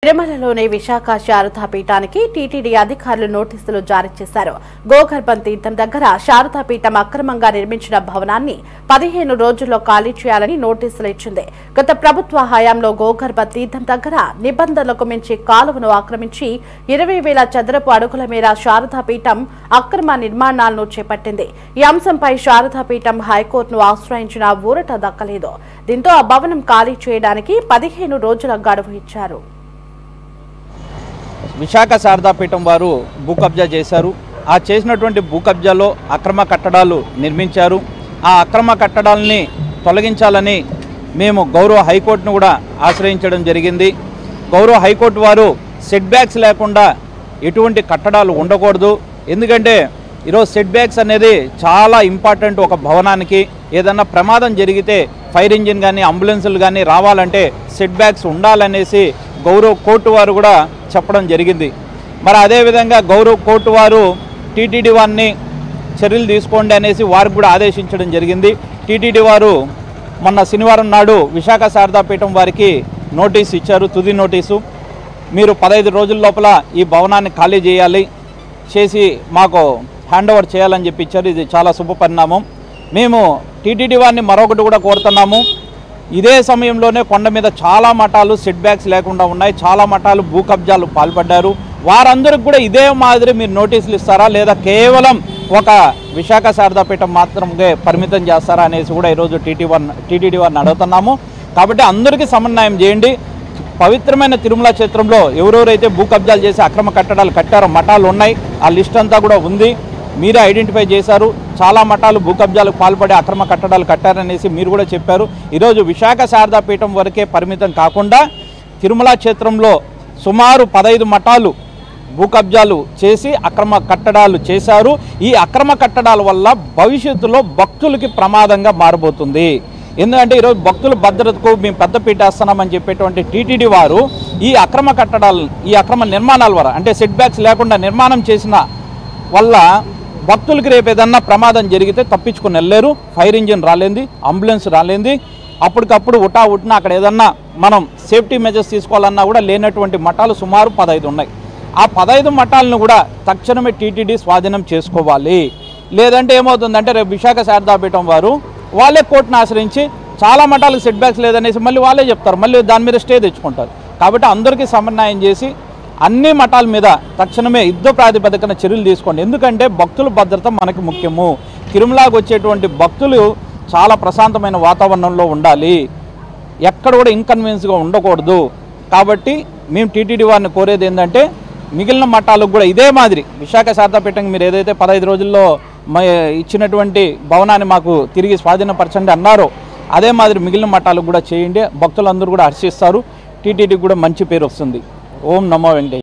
తిరుమలలోని విశాఖ శారదా పీఠానికి టీటీడీ అధికారులు నోటీసులు జారీ చేశారు. గోకర్భం తీర్థం దగ్గర శారదా పీఠం అక్రమంగా నిర్మించిన భవనాన్ని 15 రోజుల్లో ఖాళీ చేయాలని నోటీసులు ఇచ్చింది. గత ప్రభుత్వ హయాంలో గోకర్భ తీర్థం దగ్గర నిబంధనలకు మించి కాలువను ఆక్రమించి 20,000 చదరపు అడుగుల మేర శారదా పీఠం అక్రమ నిర్మాణాలను చేపట్టింది. ఈ అంశంపై శారదా పీఠం హైకోర్టును ఆశ్రయించిన ఊరట దక్కలేదు. దీంతో ఆ భవనం ఖాళీ చేయడానికి 15 రోజుల గడువు ఇచ్చారు. విశాఖ శారదా పీఠం వారు భూ కబ్జా చేశారు. ఆ చేసినటువంటి భూ కబ్జాలో అక్రమ కట్టడాలు నిర్మించారు. ఆ అక్రమ కట్టడాలని తొలగించాలని మేము గౌరవ హైకోర్టును కూడా ఆశ్రయించడం జరిగింది. గౌరవ హైకోర్టు వారు సెట్ బ్యాక్స్ లేకుండా ఎటువంటి కట్టడాలు ఉండకూడదు. ఎందుకంటే ఈరోజు సెట్ బ్యాక్స్ అనేది చాలా ఇంపార్టెంట్. ఒక భవనానికి ఏదన్నా ప్రమాదం జరిగితే ఫైర్ ఇంజిన్ కానీ అంబులెన్సులు కానీ రావాలంటే సెట్ బ్యాక్స్ ఉండాలనేసి గౌరవ కోర్టు వారు కూడా చెప్పడం జరిగింది. మరి అదేవిధంగా గౌరవ కోర్టు వారు టీటీడీ వారిని చర్యలు తీసుకోండి అనేసి వారికి కూడా ఆదేశించడం జరిగింది. టీటీడీ వారు మొన్న శనివారం నాడు విశాఖ శారదా పీఠం వారికి నోటీసు ఇచ్చారు, తుది నోటీసు. మీరు 15 రోజుల లోపల ఈ భవనాన్ని ఖాళీ చేసి మాకు హ్యాండ్ ఓవర్ చేయాలని చెప్పి ఇచ్చారు. ఇది చాలా శుభ పరిణామం. మేము టీటీడీ వారిని మరొకటి కూడా కోరుతున్నాము. ఇదే సమయంలోనే కొండ మీద చాలా మఠాలు సెట్ బ్యాక్స్ లేకుండా ఉన్నాయి. చాలా మఠాలు భూ కబ్జాలు పాల్పడ్డారు. వారందరికి కూడా ఇదే మాదిరి మీరు నోటీసులు ఇస్తారా, లేదా కేవలం ఒక విశాఖ శారదా పీఠం మాత్రమే పరిమితం చేస్తారా అనేసి కూడా ఈరోజు టీటీడీ వారిని అడుగుతున్నాము. కాబట్టి అందరికీ సమన్వయం చేయండి. పవిత్రమైన తిరుమల క్షేత్రంలో ఎవరెవరైతే భూ కబ్జాలు చేసి అక్రమ కట్టడాలు కట్టారో మఠాలు ఉన్నాయి. ఆ లిస్ట్ అంతా కూడా ఉంది. మీరే ఐడెంటిఫై చేశారు. చాలా మఠాలు భూ కబ్జాలకు పాల్పడి అక్రమ కట్టడాలు కట్టారనేసి మీరు కూడా చెప్పారు. ఈరోజు విశాఖ శారదా పీఠం వరకే పరిమితం కాకుండా తిరుమల క్షేత్రంలో సుమారు 15 మఠాలు భూ కబ్జాలు చేసి అక్రమ కట్టడాలు చేశారు. ఈ అక్రమ కట్టడాల వల్ల భవిష్యత్తులో భక్తులకి ప్రమాదంగా మారబోతుంది. ఎందుకంటే ఈరోజు భక్తుల భద్రతకు మేము పెద్ద పీట వేస్తున్నామని చెప్పేటువంటి టీటీడీ వారు ఈ అక్రమ కట్టడాలు, ఈ అక్రమ నిర్మాణాల వల్ల అంటే సెట్ బ్యాక్స్ లేకుండా నిర్మాణం చేసిన వల్ల భక్తులకి రేపు ఏదన్నా ప్రమాదం జరిగితే తప్పించుకుని వెళ్ళలేరు. ఫైర్ ఇంజిన్ రాలేంది, అంబులెన్స్ రాలేంది. అప్పటికప్పుడు ఉట్టిన అక్కడ ఏదన్నా మనం సేఫ్టీ మెజర్స్ తీసుకోవాలన్నా కూడా లేనటువంటి మఠాలు సుమారు 15 ఉన్నాయి. ఆ 15 మఠాలను కూడా తక్షణమే టీటీడీ స్వాధీనం చేసుకోవాలి. లేదంటే ఏమవుతుందంటే రేపు విశాఖ శారదాపీఠం వారు వాళ్ళే కోర్టును ఆశ్రయించి చాలా మఠాలకు సెట్ బ్యాక్స్ లేదనేసి మళ్ళీ వాళ్ళే చెప్తారు, మళ్ళీ దాని మీద స్టే తెచ్చుకుంటారు. కాబట్టి అందరికీ సమన్వయం చేసి అన్ని మఠాల మీద తక్షణమే యుద్ధ ప్రాతిపదికన చర్యలు తీసుకోండి. ఎందుకంటే భక్తుల భద్రత మనకి ముఖ్యము. తిరుమలకి వచ్చేటువంటి భక్తులు చాలా ప్రశాంతమైన వాతావరణంలో ఉండాలి. ఎక్కడ కూడా ఇన్కన్వీనియన్స్గా ఉండకూడదు. కాబట్టి మేము టీటీడీ వారిని కోరేది ఏంటంటే మిగిలిన మఠాలకు కూడా ఇదే మాదిరి విశాఖ శారదాపీఠంకి మీరు ఏదైతే 15 రోజుల్లో ఇచ్చినటువంటి భవనాన్ని మాకు తిరిగి స్వాధీనపరచండి అన్నారో అదే మాదిరి మిగిలిన మఠాలకు కూడా చేయండి. భక్తులందరూ కూడా హర్షిస్తారు. టీటీడీకి కూడా మంచి పేరు వస్తుంది. ఓం నమో వెంకటేశ్వర.